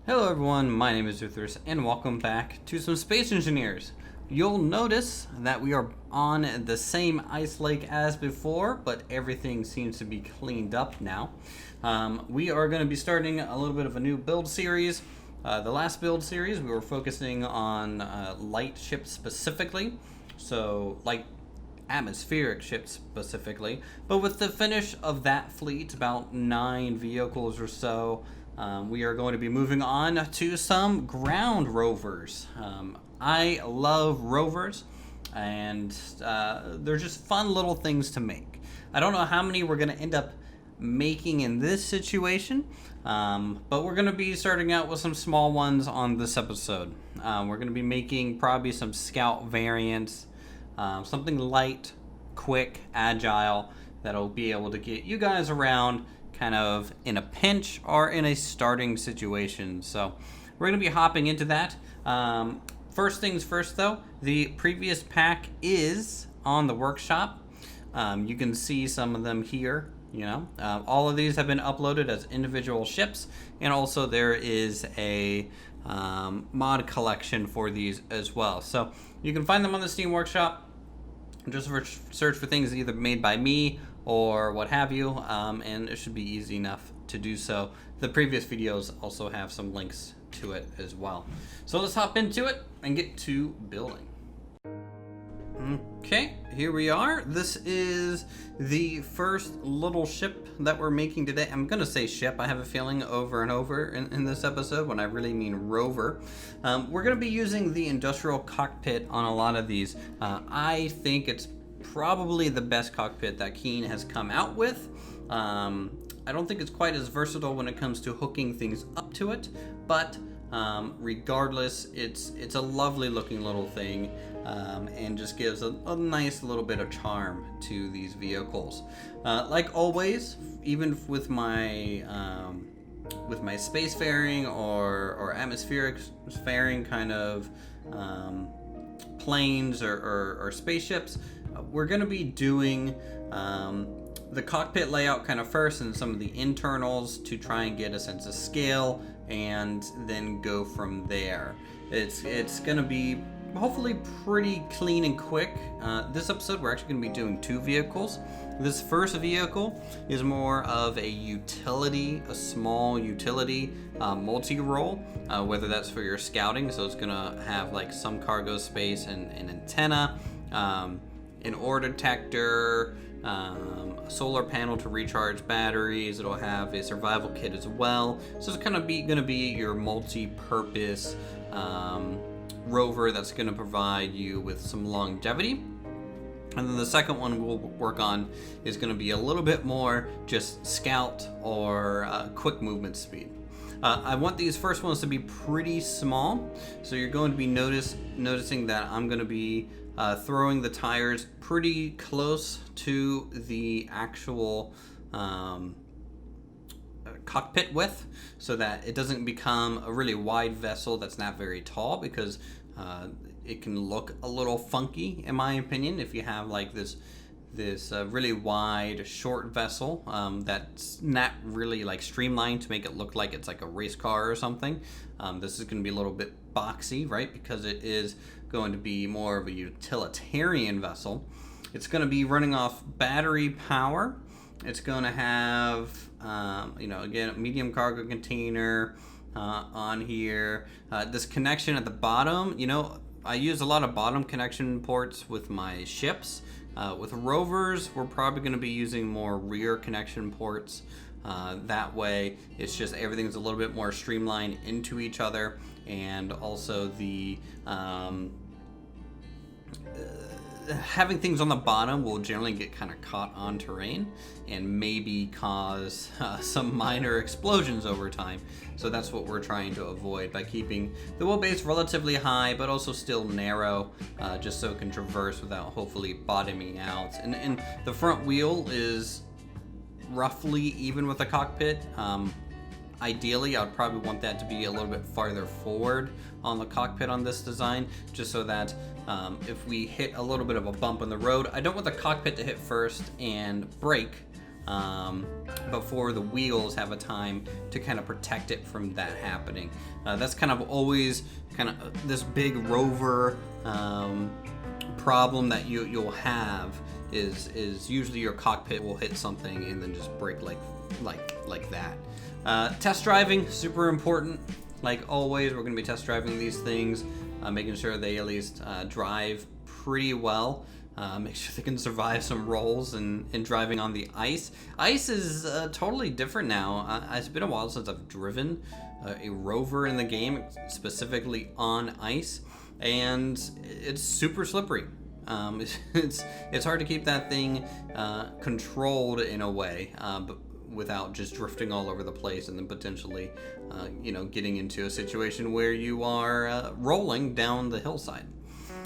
Hello everyone, my name is Uthris and welcome back to some Space Engineers. You'll notice that we are on the same ice lake as before, but everything seems to be cleaned up now. We are going to be starting a little bit of a new build series. The last build series we were focusing on light ships specifically, so light atmospheric ships specifically, but with the finish of that fleet, about 9 vehicles or so, we are going to be moving on to some ground rovers. I love rovers, and they're just fun little things to make. I don't know how many we're going to end up making in this situation, but we're going to be starting out with some small ones on this episode. We're going to be making probably some scout variants, something light, quick, agile, that'll be able to get you guys around kind of in a pinch or in a starting situation. So we're going to be hopping into that. First things first though, the previous pack is on the workshop. You can see some of them here. All of these have been uploaded as individual ships, and also there is a mod collection for these as well. So you can find them on the Steam Workshop. Just search for things either made by me or what have you, and it should be easy enough to do so. The previous videos also have some links to it as well. So let's hop into it and get to building. Okay, here we are. This is the first little ship that we're making today. I'm gonna say ship, I have a feeling, over and over in this episode when I really mean rover. We're gonna be using the industrial cockpit on a lot of these. I think it's probably the best cockpit that Keen has come out with. I don't think it's quite as versatile when it comes to hooking things up to it, but regardless, it's a lovely looking little thing, and just gives a nice little bit of charm to these vehicles. Like always, even with my spacefaring or atmospheric faring kind of planes or spaceships, we're going to be doing the cockpit layout kind of first, and some of the internals to try and get a sense of scale, and then go from there. It's going to be hopefully pretty clean and quick. This episode we're actually going to be doing 2 vehicles. This first vehicle is more of a utility, a small utility multi-role, whether that's for your scouting, so it's going to have like some cargo space and an antenna, an ore detector, a solar panel to recharge batteries. It'll have a survival kit as well. So it's kind of going to be your multi-purpose rover that's going to provide you with some longevity. And then the second one we'll work on is going to be a little bit more just scout or quick movement speed. I want these first ones to be pretty small, so you're going to be noticing that I'm going to be throwing the tires pretty close to the actual cockpit width, so that it doesn't become a really wide vessel that's not very tall, because it can look a little funky, in my opinion, if you have like this really wide short vessel that's not really like streamlined to make it look like it's like a race car or something. This is going to be a little bit boxy, right, because it is going to be more of a utilitarian vessel. It's going to be running off battery power. It's going to have again, a medium cargo container on here. This connection at the bottom, I use a lot of bottom connection ports with my ships. With rovers, we're probably going to be using more rear connection ports. That way, it's just everything's a little bit more streamlined into each other, and also the having things on the bottom will generally get kind of caught on terrain and maybe cause some minor explosions over time. So that's what we're trying to avoid by keeping the wheelbase relatively high, but also still narrow, just so it can traverse without hopefully bottoming out. And the front wheel is roughly even with the cockpit. Ideally, I would probably want that to be a little bit farther forward on the cockpit on this design, just so that if we hit a little bit of a bump in the road, I don't want the cockpit to hit first and break, before the wheels have a time to kind of protect it from that happening. That's kind of always kind of this big rover problem that you'll have is usually your cockpit will hit something and then just break like that. Test driving, super important. Like always, we're going to be test driving these things, making sure they at least drive pretty well. Make sure they can survive some rolls and driving on the ice. Ice is totally different now. It's been a while since I've driven a rover in the game, specifically on ice, and it's super slippery. It's hard to keep that thing controlled in a way, but without just drifting all over the place and then potentially, getting into a situation where you are rolling down the hillside.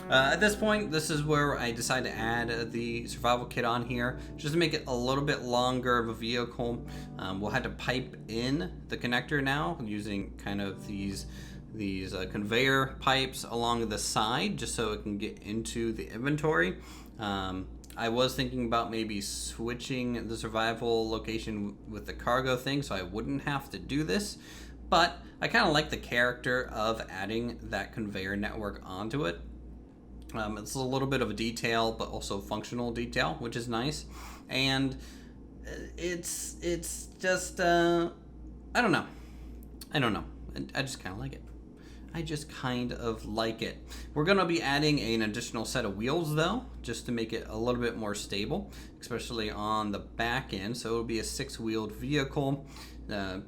At this point, this is where I decided to add the survival kit on here, just to make it a little bit longer of a vehicle. We'll have to pipe in the connector now using kind of these conveyor pipes along the side, just so it can get into the inventory. I was thinking about maybe switching the survival location with the cargo thing so I wouldn't have to do this, but I kind of like the character of adding that conveyor network onto it. It's a little bit of a detail, but also functional detail, which is nice. And it's just, I don't know. I just kind of like it. We're going to be adding an additional set of wheels, though, just to make it a little bit more stable, especially on the back end. So it'll be a 6-wheeled vehicle.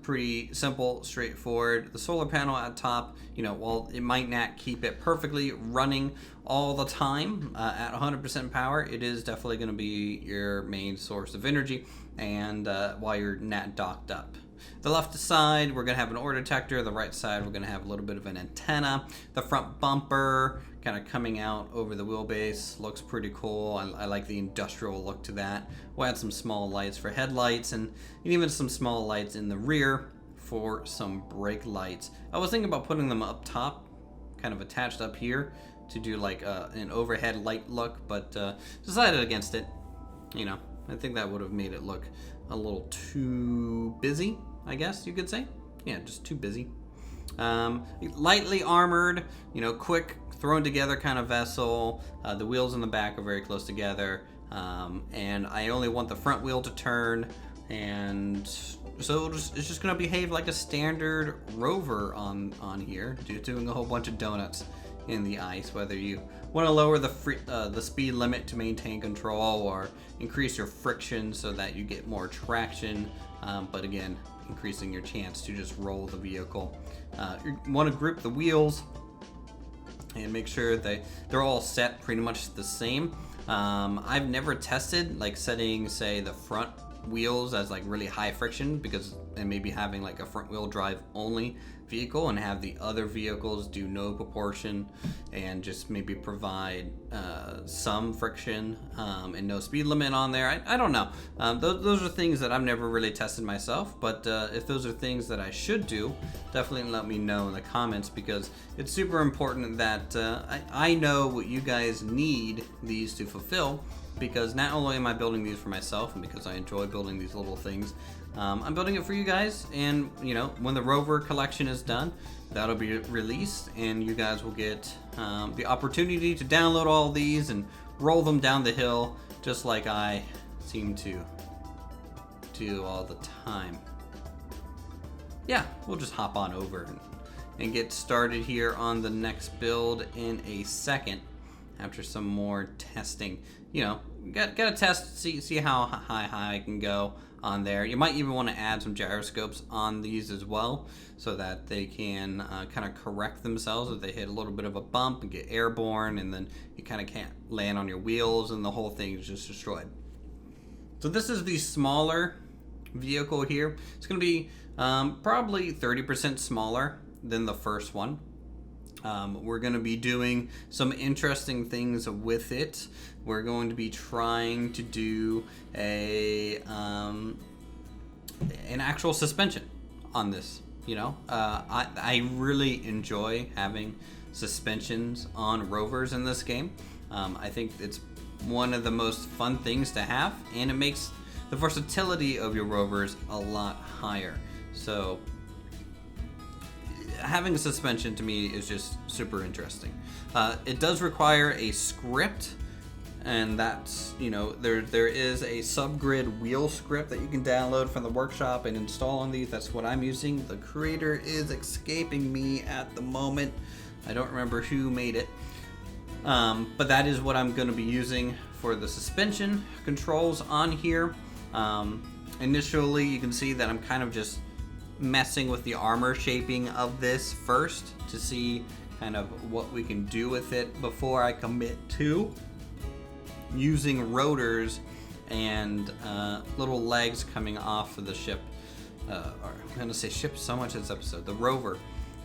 Pretty simple, straightforward. The solar panel at top, while it might not keep it perfectly running all the time at 100% power, it is definitely going to be your main source of energy, and while you're not docked up. The left side, we're going to have an ore detector. The right side, we're going to have a little bit of an antenna. The front bumper kind of coming out over the wheelbase looks pretty cool. I like the industrial look to that. We'll add some small lights for headlights and even some small lights in the rear for some brake lights. I was thinking about putting them up top, kind of attached up here to do like an overhead light look, but decided against it. I think that would have made it look a little too busy, I guess you could say. Yeah, just too busy. Lightly armored, quick thrown together kind of vessel. The wheels in the back are very close together, and I only want the front wheel to turn, and so it's just gonna behave like a standard rover on here, doing a whole bunch of donuts in the ice, whether you want to lower the speed limit to maintain control or increase your friction so that you get more traction, but again, increasing your chance to just roll the vehicle. You want to group the wheels and make sure they're all set pretty much the same. I've never tested like setting, say, the front wheels as like really high friction, and maybe having like a front wheel drive only vehicle and have the other vehicles do no proportion and just maybe provide some friction and no speed limit on there. I don't know. Those are things that I've never really tested myself, but if those are things that I should do, definitely let me know in the comments, because it's super important that I know what you guys need these to fulfill, because not only am I building these for myself and because I enjoy building these little things, I'm building it for you guys, and when the Rover collection is done, that'll be released and you guys will get the opportunity to download all these and roll them down the hill just like I seem to do all the time. Yeah, we'll just hop on over and get started here on the next build in a second after some more testing. Gotta test, see how high I can go on there. You might even want to add some gyroscopes on these as well, so that they can kind of correct themselves if they hit a little bit of a bump and get airborne, and then you kind of can't land on your wheels and the whole thing is just destroyed. So this is the smaller vehicle here. It's going to be probably 30% smaller than the first one. We're going to be doing some interesting things with it. We're going to be trying to do an actual suspension on this. I really enjoy having suspensions on rovers in this game. I think it's one of the most fun things to have, and it makes the versatility of your rovers a lot higher. So having a suspension to me is just super interesting. It does require a script, and that's, there is a subgrid wheel script that you can download from the workshop and install on these. That's what I'm using. The creator is escaping me at the moment. I don't remember who made it. But that is what I'm going to be using for the suspension controls on here. Initially, you can see that I'm kind of just messing with the armor shaping of this first to see kind of what we can do with it before I commit to using rotors and little legs coming off of the ship. Or I'm going to say ship so much in this episode. The rover.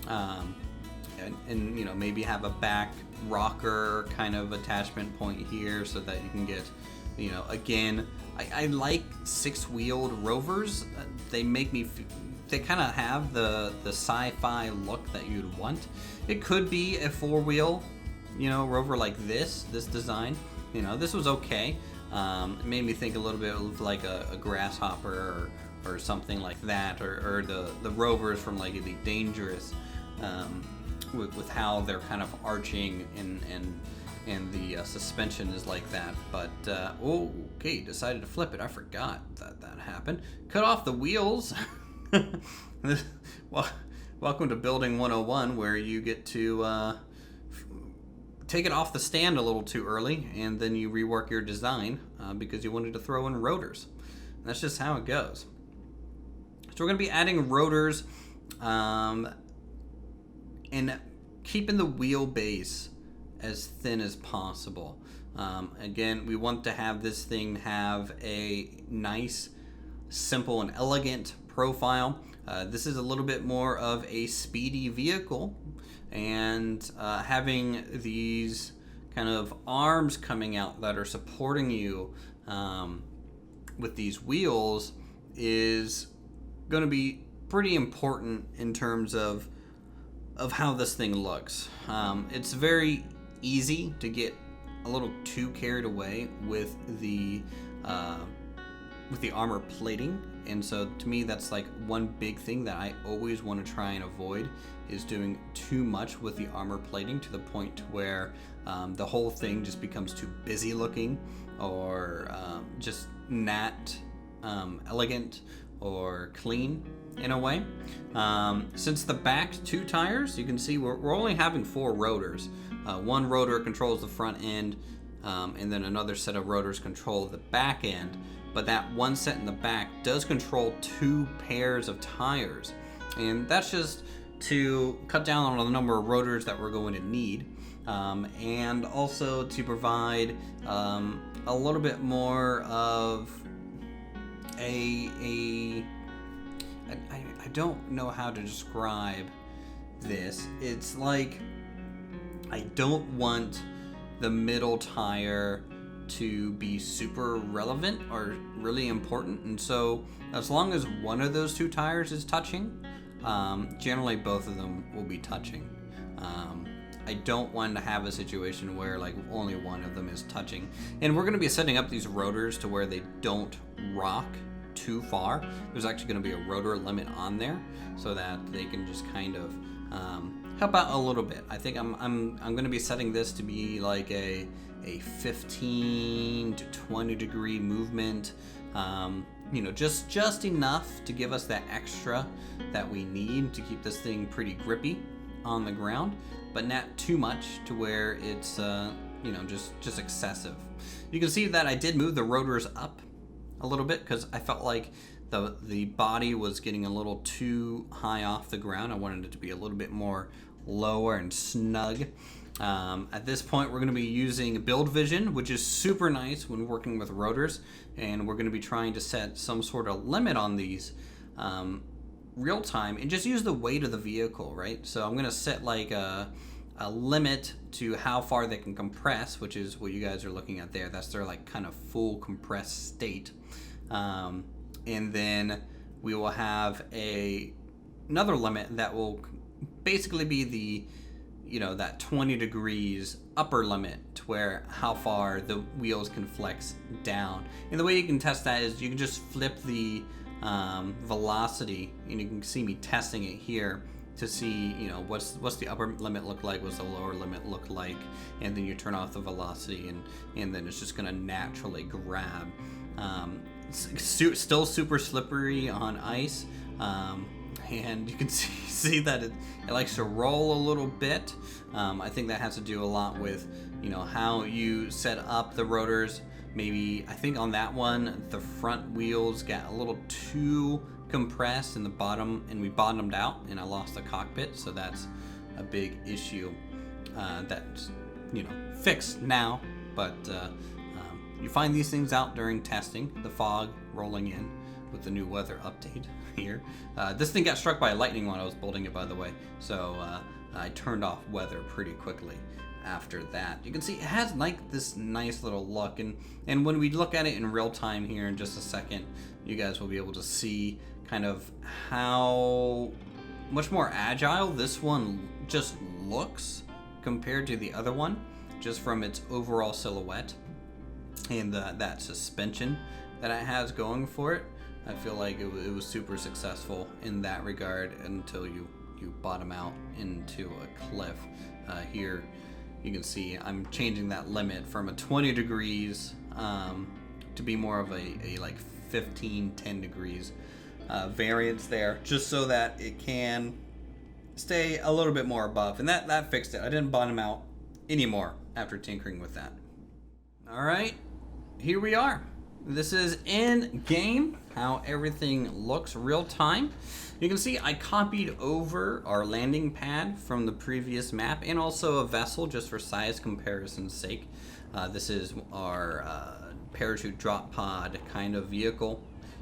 And maybe have a back rocker kind of attachment point here so that you can get, again, I like 6-wheeled rovers. They make me they kind of have the sci-fi look that you'd want. It could be a 4-wheel, rover like this design. This was okay. It made me think a little bit of like a grasshopper or something like that, or the rovers from like Elite Dangerous, with how they're kind of arching and the suspension is like that. But okay, decided to flip it. I forgot that happened. Cut off the wheels. Well, welcome to Building 101, where you get to take it off the stand a little too early, and then you rework your design because you wanted to throw in rotors. And that's just how it goes. So we're going to be adding rotors and keeping the wheelbase as thin as possible. Again, we want to have this thing have a nice, simple, and elegant profile. This is a little bit more of a speedy vehicle, and having these kind of arms coming out that are supporting you with these wheels is going to be pretty important in terms of how this thing looks. It's very easy to get a little too carried away with the armor plating, and so to me that's like one big thing that I always want to try and avoid, is doing too much with the armor plating to the point to where the whole thing just becomes too busy looking, or just not elegant or clean in a way. Since the back 2 tires, you can see we're only having 4 rotors. One rotor controls the front end, and then another set of rotors control the back end. But that one set in the back does control 2 pairs of tires. And that's just to cut down on the number of rotors that we're going to need. And also to provide a little bit more of I don't know how to describe this. It's like, I don't want the middle tire to be super relevant or really important, and so as long as one of those 2 tires is touching, generally both of them will be touching. I don't want to have a situation where like only one of them is touching, and we're going to be setting up these rotors to where they don't rock too far. There's actually going to be a rotor limit on there so that they can just kind of help out a little bit. I think I'm going to be setting this to be like a 15 to 20 degree movement, just enough to give us that extra that we need to keep this thing pretty grippy on the ground, but not too much to where it's just excessive. You can see that I did move the rotors up a little bit because I felt like the body was getting a little too high off the ground. I wanted it to be a little bit more lower and snug. At this point, we're going to be using build vision, which is super nice when working with rotors, and we're going to be trying to set some sort of limit on these real time and just use the weight of the vehicle, right? So I'm going to set like a limit to how far they can compress, which is what you guys are looking at there. That's their like kind of full compressed state. And then we will have another limit that will basically be the that 20 degrees upper limit to where how far the wheels can flex down. And the way you can test that is you can just flip the velocity, and you can see me testing it here to see, what's the upper limit look like, what's the lower limit look like, and then you turn off the velocity, and then it's just gonna naturally grab. Still super slippery on ice, and you can see that it likes to roll a little bit. I think that has to do a lot with how you set up the rotors. Maybe I think on that one the front wheels got a little too compressed in the bottom, and we bottomed out, and I lost the cockpit, so that's a big issue that's fixed now. But you find these things out during testing. The fog rolling in with the new weather update here. This thing got struck by lightning when I was building it, by the way, so I turned off weather pretty quickly after that. You can see it has like this nice little look, and when we look at it in real time here in just a second, you guys will be able to see kind of how much more agile this one just looks compared to the other one, just from its overall silhouette and that suspension that it has going for it. I feel like it was super successful in that regard until you bottom out into a cliff. Here you can see I'm changing that limit from a 20 degrees to be more of a like 10 degrees variance there, just so that it can stay a little bit more above, and that fixed it. I didn't bottom out anymore after tinkering with that. All right, here we are. This is in game, how everything looks real time. You can see I copied over our landing pad from the previous map, and also a vessel just for size comparison's sake. This is our parachute drop pod kind of vehicle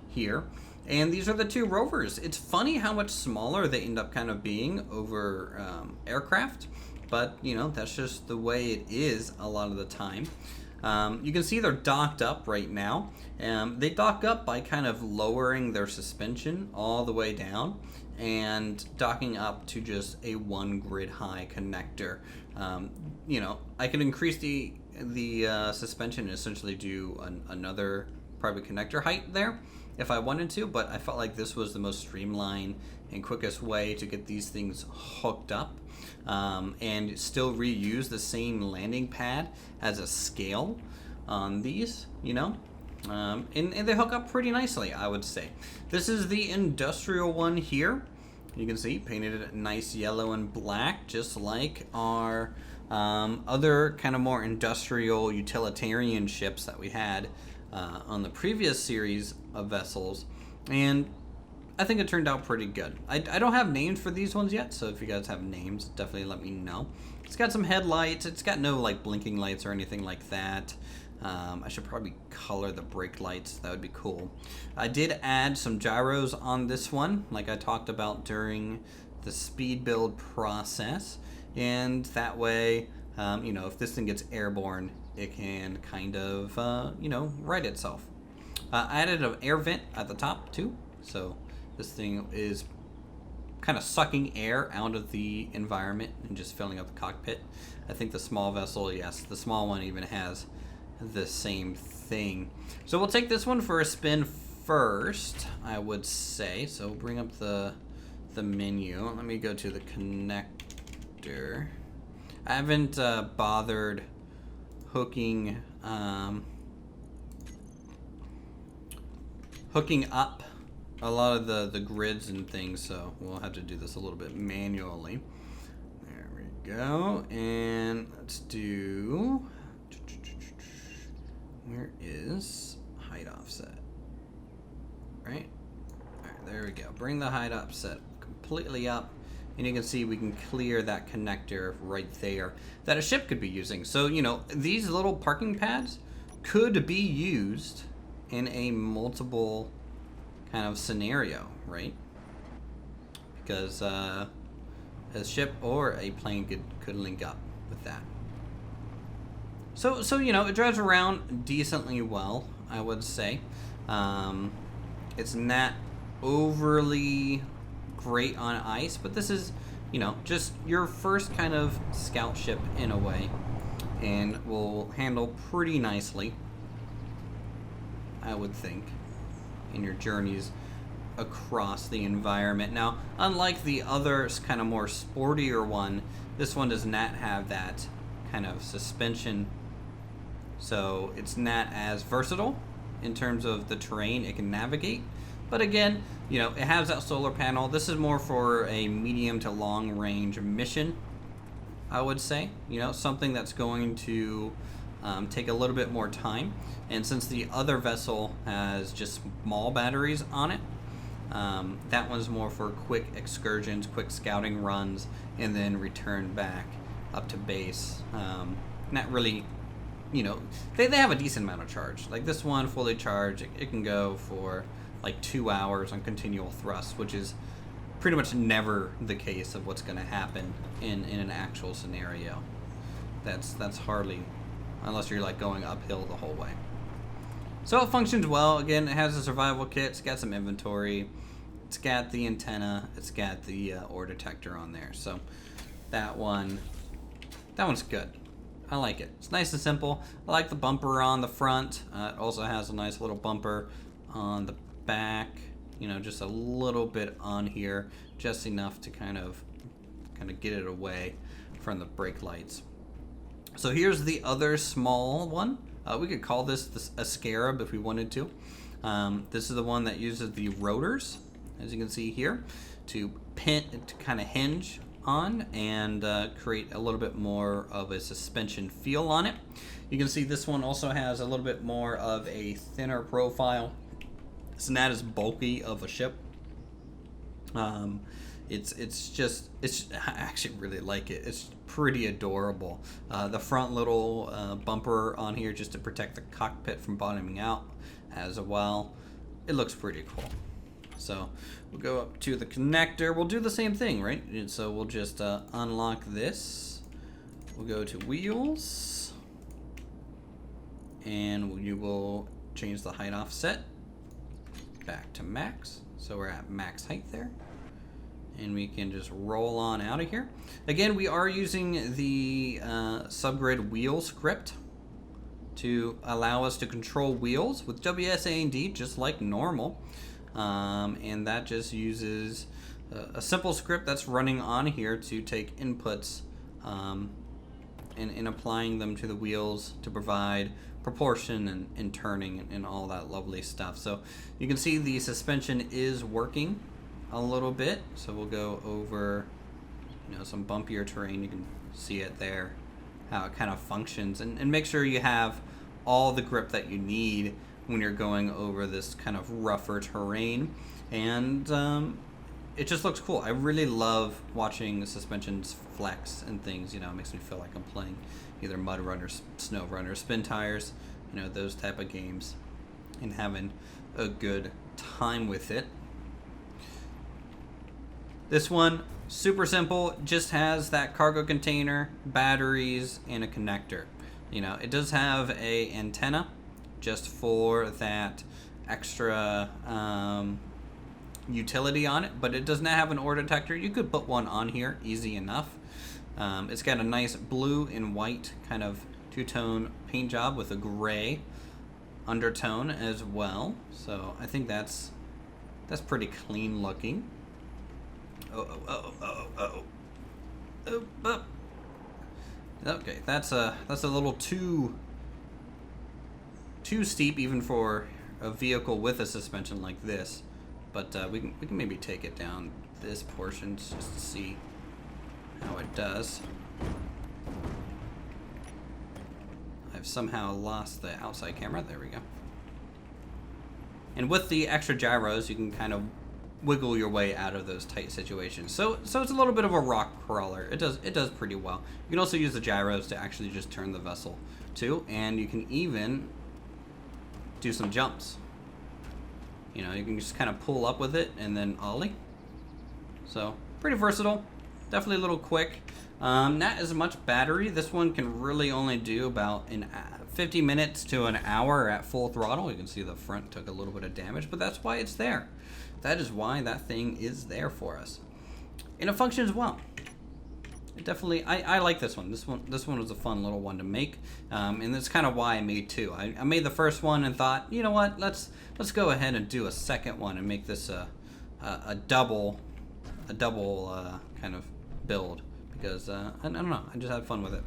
here. And these are the two rovers. It's funny how much smaller they end up kind of being over aircraft, but that's just the way it is a lot of the time. You can see they're docked up right now. They dock up by kind of lowering their suspension all the way down and docking up to just a 1 grid high connector. I can increase the suspension and essentially do another private connector height there if I wanted to, but I felt like this was the most streamlined and quickest way to get these things hooked up. And still reuse the same landing pad as a scale on these, and they hook up pretty nicely, I would say. This is the industrial one here. You can see painted it nice yellow and black, just like our other kind of more industrial utilitarian ships that we had on the previous series of vessels, and I think it turned out pretty good. I don't have names for these ones yet, so if you guys have names, definitely let me know. It's got some headlights. It's got no like blinking lights or anything like that. I should probably color the brake lights. That would be cool. I did add some gyros on this one, like I talked about during the speed build process, and that way, if this thing gets airborne, it can kind of, right itself. I added an air vent at the top too, so this thing is kind of sucking air out of the environment and just filling up the cockpit. I think the small vessel, yes, the small one even has the same thing. So we'll take this one for a spin first, I would say. So bring up the menu. Let me go to the connector. I haven't bothered hooking up a lot of the grids and things, so we'll have to do this a little bit manually. There we go, and let's do, where is height offset? Right? Alright, there we go. Bring the height offset completely up, and you can see we can clear that connector right there that a ship could be using. So, these little parking pads could be used in a multiple kind of scenario, right? Because a ship or a plane could link up with that. So it drives around decently well, I would say. It's not overly great on ice, but this is you know, just your first kind of scout ship in a way, and will handle pretty nicely, I would think, in your journeys across the environment. Now, unlike the other kind of more sportier one, this one does not have that kind of suspension, so it's not as versatile in terms of the terrain it can navigate. But again, you know, it has that solar panel. This is more for a medium to long range mission, I would say. You know, something that's going to take a little bit more time. And since the other vessel has just small batteries on it, that one's more for quick excursions, quick scouting runs, and then return back up to base. Not really, you know, they have a decent amount of charge. Like this one, fully charged, it can go for like 2 hours on continual thrust, which is pretty much never the case of what's going to happen in an actual scenario. That's hardly, unless you're like going uphill the whole way. So it functions well. Again, it has a survival kit. It's got some inventory. It's got the antenna. It's got the ore detector on there. So that one's good. I like it. It's nice and simple. I like the bumper on the front. It also has a nice little bumper on the back. You know, just a little bit on here, just enough to kind of get it away from the brake lights. So here's the other small one. We could call this a scarab if we wanted to. This is the one that uses the rotors, as you can see here, to kind of hinge on and create a little bit more of a suspension feel on it. You can see this one also has a little bit more of a thinner profile. It's not as bulky of a ship. I actually really like it. It's pretty adorable. The front little bumper on here just to protect the cockpit from bottoming out as well. It looks pretty cool. So we'll go up to the connector. We'll do the same thing, right? And so we'll just unlock this. We'll go to wheels, and you will change the height offset back to max. So we're at max height there. And we can just roll on out of here. Again, we are using the subgrid wheel script to allow us to control wheels with WSA&D just like normal. And that just uses a simple script that's running on here to take inputs and applying them to the wheels to provide proportion and turning and all that lovely stuff. So you can see the suspension is working a little bit. So we'll go over, you know, some bumpier terrain. You can see it there, how it kind of functions, and make sure you have all the grip that you need when you're going over this kind of rougher terrain. And it just looks cool. I really love watching the suspensions flex and things. You know, it makes me feel like I'm playing either Mud Run or Snow Run or Spin Tires, you know, those type of games, and having a good time with it. This one, super simple, just has that cargo container, batteries, and a connector. You know, it does have a antenna just for that extra utility on it, but it does not have an ore detector. You could put one on here, easy enough. It's got a nice blue and white kind of two-tone paint job with a gray undertone as well. So I think that's pretty clean looking. Okay, that's a little too steep even for a vehicle with a suspension like this. But we can maybe take it down this portion just to see how it does. I've somehow lost the outside camera. There we go. And with the extra gyros, you can kind of wiggle your way out of those tight situations. So it's a little bit of a rock crawler. It does pretty well. You can also use the gyros to actually just turn the vessel too, and you can even do some jumps. You know, you can just kind of pull up with it and then ollie. So pretty versatile. Definitely a little quick. Not as much battery. This one can really only do about 50 minutes to an hour at full throttle. You can see the front took a little bit of damage, but that's why it's there. That is why that thing is there for us. And it functions well. definitely, I like this one. This one was a fun little one to make, and that's kind of why I made two. I made the first one and thought, you know what, let's go ahead and do a second one and make this a double kind of build, because I don't know, I just had fun with it.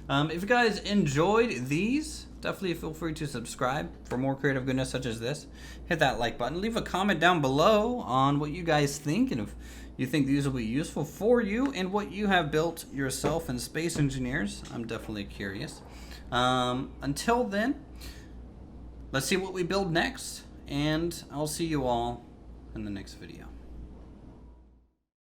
If you guys enjoyed these, definitely feel free to subscribe for more creative goodness such as this. Hit that like button. Leave a comment down below on what you guys think, and if you think these will be useful for you and what you have built yourself in Space Engineers. I'm definitely curious. Until then, let's see what we build next, and I'll see you all in the next video.